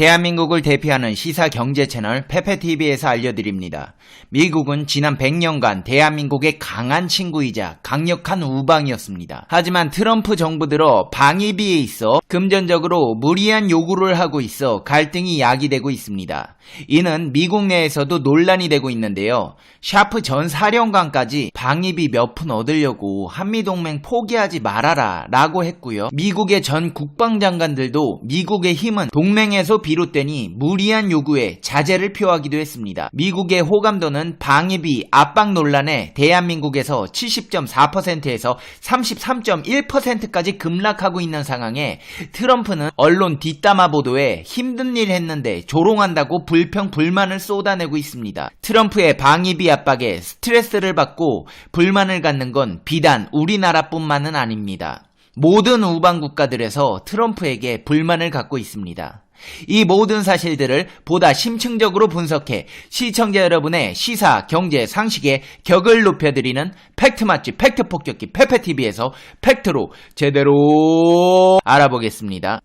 대한민국을 대표하는 시사 경제 채널 페페TV에서 알려드립니다. 미국은 지난 100년간 대한민국의 강한 친구이자 강력한 우방이었습니다. 하지만 트럼프 정부 들어 방위비에 있어 금전적으로 무리한 요구를 하고 있어 갈등이 야기되고 있습니다. 이는 미국 내에서도 논란이 되고 있는데요. 샤프 전 사령관까지 방위비 몇 푼 얻으려고 한미동맹 포기하지 말아라 라고 했고요. 미국의 전 국방장관들도 미국의 힘은 동맹에서 비롯되니 무리한 요구에 자제를 표하기도 했습니다. 미국의 호감도는 방위비 압박 논란에 대한민국에서 70.4%에서 33.1%까지 급락하고 있는 상황에 트럼프는 언론 뒷담화 보도에 힘든 일 했는데 조롱한다고 불평 불만을 쏟아내고 있습니다. 트럼프의 방위비 압박에 스트레스를 받고 불만을 갖는 건 비단 우리나라뿐만은 아닙니다. 모든 우방 국가들에서 트럼프에게 불만을 갖고 있습니다. 이 모든 사실들을 보다 심층적으로 분석해 시청자 여러분의 시사, 경제, 상식의 격을 높여드리는 팩트 맛집, 팩트 폭격기 페페TV에서 팩트로 제대로 알아보겠습니다.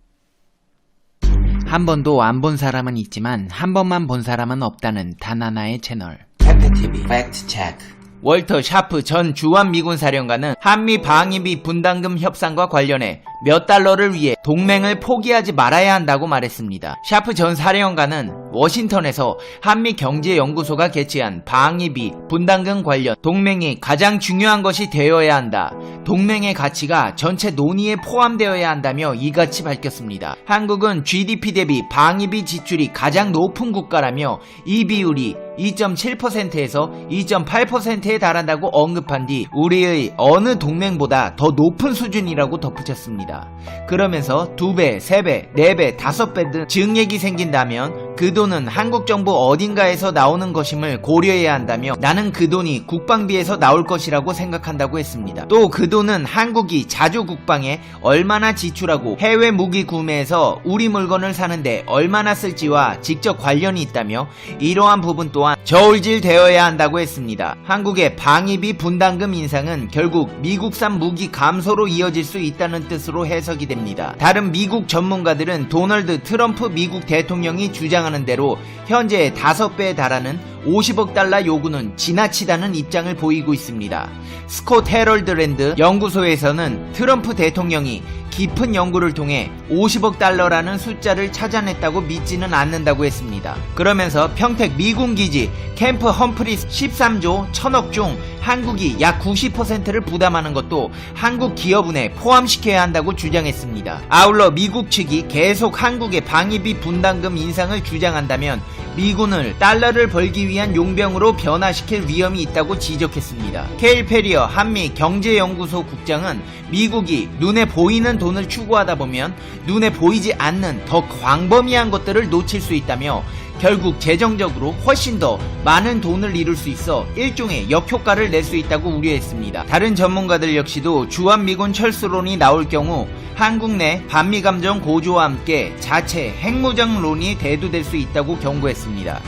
한 번도 안 본 사람은 있지만 한 번만 본 사람은 없다는 단 하나의 채널 페페TV 팩트 체크. 월터 샤프 전 주한미군 사령관은 한미 방위비 분담금 협상과 관련해 몇 달러를 위해 동맹을 포기하지 말아야 한다고 말했습니다. 샤프 전 사령관은 워싱턴에서 한미경제연구소가 개최한 방위비 분담금 관련 동맹이 가장 중요한 것이 되어야 한다. 동맹의 가치가 전체 논의에 포함되어야 한다며 이같이 밝혔습니다. 한국은 GDP 대비 방위비 지출이 가장 높은 국가라며 이 비율이 2.7%에서 2.8%에 달한다고 언급한 뒤 우리의 어느 동맹보다 더 높은 수준이라고 덧붙였습니다. 그러면서 2배, 3배, 4배, 5배 등 증액이 생긴다면 그 돈은 한국 정부 어딘가에서 나오는 것임을 고려해야 한다며 나는 그 돈이 국방비에서 나올 것이라고 생각한다고 했습니다. 또 그 돈은 한국이 자주 국방에 얼마나 지출하고 해외 무기 구매에서 우리 물건을 사는데 얼마나 쓸지와 직접 관련이 있다며 이러한 부분 또한 저울질되어야 한다고 했습니다. 한국의 방위비 분담금 인상은 결국 미국산 무기 감소로 이어질 수 있다는 뜻으로 해석이 됩니다. 다른 미국 전문가들은 도널드 트럼프 미국 대통령이 주장하는 대로 현재의 5배에 달하는 50억 달러 요구는 지나치다는 입장을 보이고 있습니다. 스콧 헤럴드 랜드 연구소에서는 트럼프 대통령이 깊은 연구를 통해 50억 달러라는 숫자를 찾아냈다고 믿지는 않는다고 했습니다. 그러면서 평택 미군 기지 캠프 험프리스 13조 1000억 중 한국이 약 90%를 부담하는 것도 한국 기업은에 포함시켜야 한다고 주장했습니다. 아울러 미국 측이 계속 한국의 방위비 분담금 인상을 주장한다면 미군을 달러를 벌기 위한 용병으로 변화시킬 위험이 있다고 지적했습니다. 케일 페리어 한미 경제연구소 국장은 미국이 눈에 보이는 돈을 추구하다 보면 눈에 보이지 않는 더 광범위한 것들을 놓칠 수 있다며 결국 재정적으로 훨씬 더 많은 돈을 이룰 수 있어 일종의 역효과를 낼 수 있다고 우려했습니다. 다른 전문가들 역시도 주한미군 철수론이 나올 경우 한국 내 반미감정 고조와 함께 자체 핵무장론이 대두될 수 있다고 경고했습니다.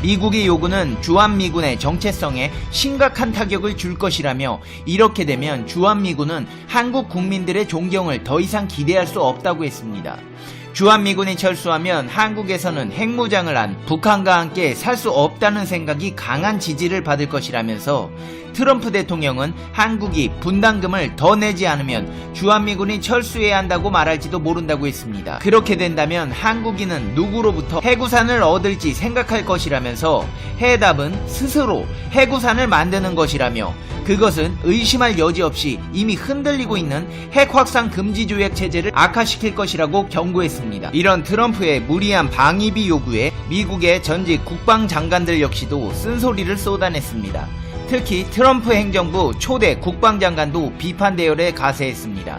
미국의 요구는 주한미군의 정체성에 심각한 타격을 줄 것이라며 이렇게 되면 주한미군은 한국 국민들의 존경을 더 이상 기대할 수 없다고 했습니다. 주한미군이 철수하면 한국에서는 핵무장을 한 북한과 함께 살 수 없다는 생각이 강한 지지를 받을 것이라면서 트럼프 대통령은 한국이 분담금을 더 내지 않으면 주한미군이 철수해야 한다고 말할지도 모른다고 했습니다. 그렇게 된다면 한국인은 누구로부터 해구산을 얻을지 생각할 것이라면서 해답은 스스로 해구산을 만드는 것이라며 그것은 의심할 여지 없이 이미 흔들리고 있는 핵 확산 금지 조약 체제를 악화시킬 것이라고 경고했습니다. 이런 트럼프의 무리한 방위비 요구에 미국의 전직 국방장관들 역시도 쓴소리를 쏟아냈습니다. 특히 트럼프 행정부 초대 국방장관도 비판 대열에 가세했습니다.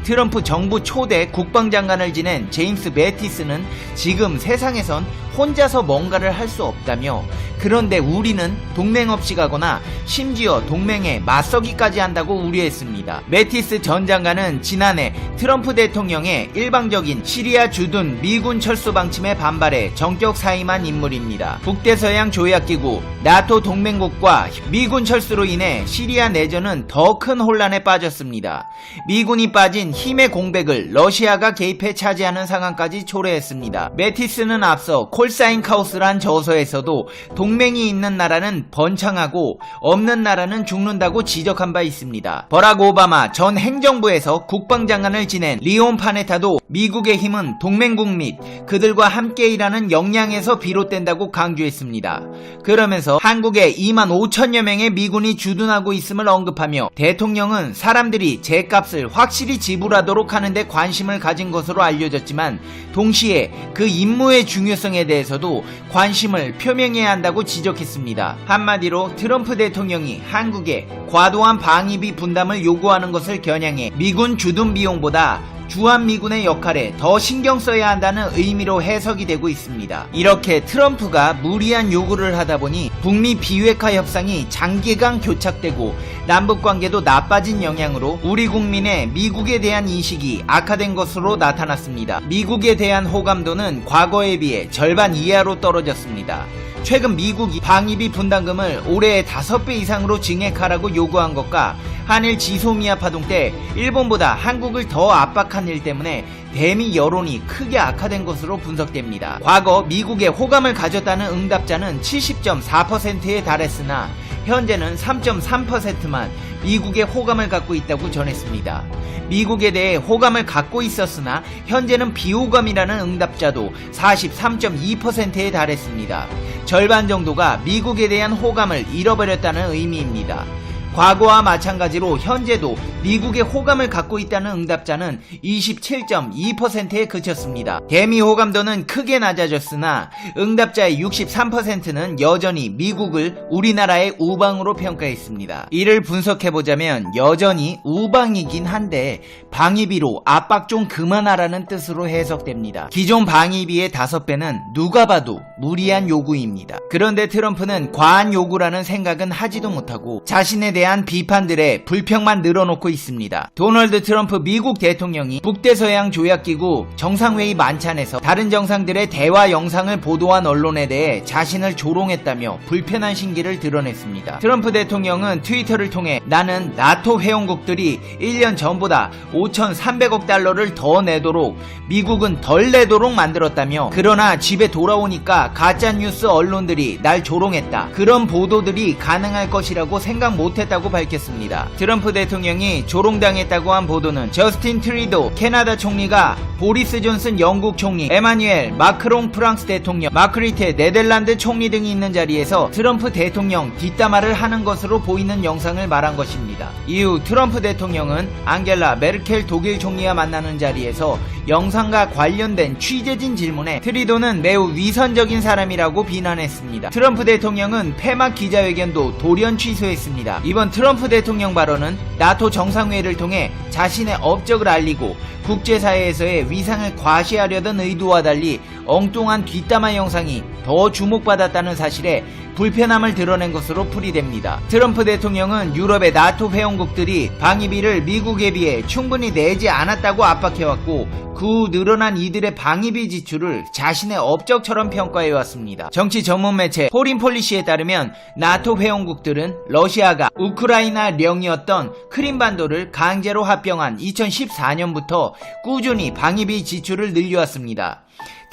트럼프 정부 초대 국방장관을 지낸 제임스 매티스는 지금 세상에선 혼자서 뭔가를 할 수 없다며 그런데 우리는 동맹 없이 가거나 심지어 동맹에 맞서기까지 한다고 우려했습니다. 매티스 전 장관은 지난해 트럼프 대통령의 일방적인 시리아 주둔 미군 철수 방침에 반발해 전격 사임한 인물입니다. 북대서양 조약기구 나토 동맹국과 미군 철수로 인해 시리아 내전은 더 큰 혼란에 빠졌습니다. 미군이 빠진 힘의 공백을 러시아가 개입해 차지하는 상황까지 초래했습니다. 매티스는 앞서 콜사인 카오스란 저서에서도 동맹이 있는 나라는 번창하고 없는 나라는 죽는다고 지적한 바 있습니다. 버락 오바마 전 행정부에서 국방장관을 지낸 리온 파네타도 미국의 힘은 동맹국 및 그들과 함께 일하는 역량에서 비롯된다고 강조했습니다. 그러면서 한국에 2만 5천여 명의 미군이 주둔하고 있음을 언급하며 대통령은 사람들이 제값을 확실히 지불하도록 하는데 관심을 가진 것으로 알려졌지만 동시에 그 임무의 중요성에 대해서도 관심을 표명해야 한다고 지적했습니다. 한마디로 트럼프 대통령이 한국에 과도한 방위비 분담을 요구하는 것을 겨냥해 미군 주둔 비용보다 주한미군의 역할에 더 신경 써야 한다는 의미로 해석이 되고 있습니다. 이렇게 트럼프가 무리한 요구를 하다 보니 북미 비핵화 협상이 장기간 교착되고 남북관계도 나빠진 영향으로 우리 국민의 미국에 대한 인식이 악화된 것으로 나타났습니다. 미국에 대한 호감도는 과거에 비해 절반 이하로 떨어졌습니다. 최근 미국이 방위비 분담금을 올해 5배 이상으로 증액하라고 요구한 것과 한일 지소미아 파동 때 일본보다 한국을 더 압박한 일 때문에 대미 여론이 크게 악화된 것으로 분석됩니다. 과거 미국에 호감을 가졌다는 응답자는 70.4%에 달했으나 현재는 3.3%만 미국에 호감을 갖고 있다고 전했습니다. 미국에 대해 호감을 갖고 있었으나 현재는 비호감이라는 응답자도 43.2%에 달했습니다. 절반 정도가 미국에 대한 호감을 잃어버렸다는 의미입니다. 과거와 마찬가지로 현재도 미국의 호감을 갖고 있다는 응답자는 27.2%에 그쳤습니다. 대미 호감도는 크게 낮아졌으나 응답자의 63%는 여전히 미국을 우리나라의 우방으로 평가했습니다. 이를 분석해보자면 여전히 우방이긴 한데 방위비로 압박 좀 그만하라는 뜻으로 해석됩니다. 기존 방위비의 5배는 누가 봐도 무리한 요구입니다. 그런데 트럼프는 과한 요구라는 생각은 하지도 못하고 자신에 대한 비판들의 불평만 늘어놓고 있습니다. 도널드 트럼프 미국 대통령이 북대서양 조약기구 정상회의 만찬에서 다른 정상들의 대화 영상을 보도한 언론에 대해 자신을 조롱했다며 불편한 심기를 드러냈습니다. 트럼프 대통령은 트위터를 통해 나는 나토 회원국들이 1년 전보다 5,300억 달러를 더 내도록 미국은 덜 내도록 만들었다며 그러나 집에 돌아오니까 가짜뉴스 언론들이 날 조롱했다. 그런 보도들이 가능할 것이라고 생각 못했다고 밝혔습니다. 트럼프 대통령이 조롱당했다고 한 보도는 저스틴 트리도 캐나다 총리가 보리스 존슨 영국 총리, 에마뉴엘 마크롱 프랑스 대통령, 마크리테 네덜란드 총리 등이 있는 자리에서 트럼프 대통령 뒷담화를 하는 것으로 보이는 영상을 말한 것입니다. 이후 트럼프 대통령은 앙겔라 메르켈 독일 총리와 만나는 자리에서 영상과 관련된 취재진 질문에 트리도는 매우 위선적인 사람이라고 비난했습니다. 트럼프 대통령은 폐막 기자회견도 돌연 취소했습니다. 이번 트럼프 대통령 발언은 나토 정상회의를 통해 자신의 업적을 알리고 국제사회에서의 위상을 과시하려던 의도와 달리 엉뚱한 뒷담화 영상이 더 주목받았다는 사실에 불편함을 드러낸 것으로 풀이됩니다. 트럼프 대통령은 유럽의 나토 회원국들이 방위비를 미국에 비해 충분히 내지 않았다고 압박해왔고 그 후 늘어난 이들의 방위비 지출을 자신의 업적처럼 평가해왔습니다. 정치 전문 매체 포린폴리시에 따르면 나토 회원국들은 러시아가 우크라이나령이었던 크림반도를 강제로 합병한 2014년부터 꾸준히 방위비 지출을 늘려왔습니다.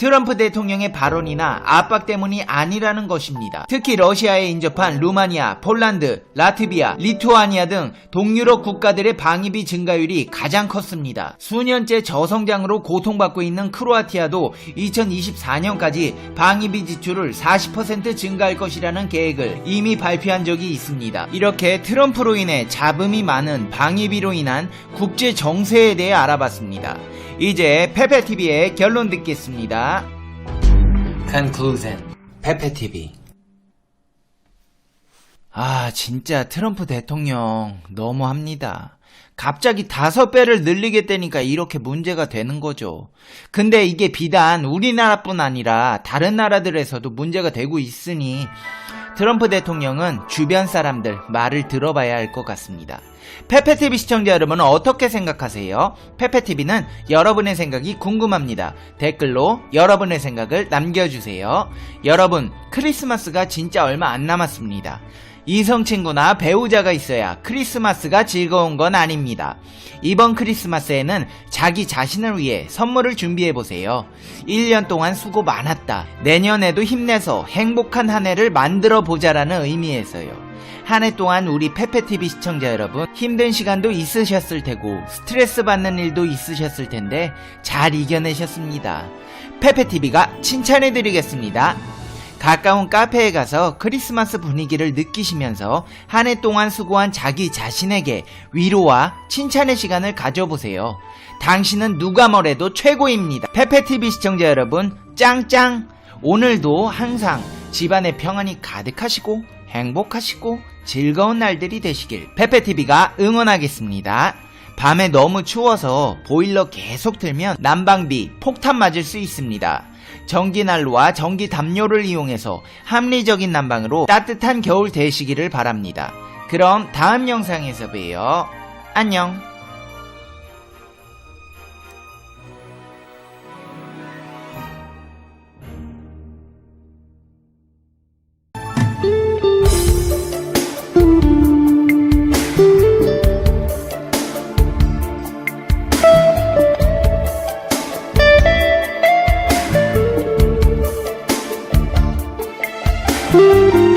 트럼프 대통령의 발언이나 압박 때문이 아니라는 것입니다. 특히 러시아에 인접한 루마니아, 폴란드, 라트비아, 리투아니아 등 동유럽 국가들의 방위비 증가율이 가장 컸습니다. 수년째 저성장으로 고통받고 있는 크로아티아도 2024년까지 방위비 지출을 40% 증가할 것이라는 계획을 이미 발표한 적이 있습니다. 이렇게 트럼프로 인해 잡음이 많은 방위비로 인한 국제 정세에 대해 알아봤습니다. 이제 페페TV의 결론 듣겠습니다. Conclusion. 페페TV. 진짜 트럼프 대통령 너무합니다. 갑자기 5배를 늘리겠다니까 이렇게 문제가 되는 거죠. 근데 이게 비단 우리나라뿐 아니라 다른 나라들에서도 문제가 되고 있으니 트럼프 대통령은 주변 사람들 말을 들어봐야 할 것 같습니다. 페페TV 시청자 여러분은 어떻게 생각하세요? 페페TV는 여러분의 생각이 궁금합니다. 댓글로 여러분의 생각을 남겨주세요. 여러분, 크리스마스가 진짜 얼마 안 남았습니다. 이성친구나 배우자가 있어야 크리스마스가 즐거운 건 아닙니다. 이번 크리스마스에는 자기 자신을 위해 선물을 준비해보세요. 1년 동안 수고 많았다. 내년에도 힘내서 행복한 한 해를 만들어 보자라는 의미에서요. 한 해 동안 우리 페페TV 시청자 여러분, 힘든 시간도 있으셨을 테고 스트레스 받는 일도 있으셨을 텐데 잘 이겨내셨습니다. 페페TV가 칭찬해드리겠습니다. 가까운 카페에 가서 크리스마스 분위기를 느끼시면서 한 해 동안 수고한 자기 자신에게 위로와 칭찬의 시간을 가져보세요. 당신은 누가 뭐래도 최고입니다. 페페TV 시청자 여러분, 짱짱! 오늘도 항상 집안에 평안이 가득하시고 행복하시고 즐거운 날들이 되시길 페페TV가 응원하겠습니다. 밤에 너무 추워서 보일러 계속 틀면 난방비 폭탄 맞을 수 있습니다. 전기난로와 전기담요를 이용해서 합리적인 난방으로 따뜻한 겨울 되시기를 바랍니다. 그럼 다음 영상에서 봬요. 안녕. you.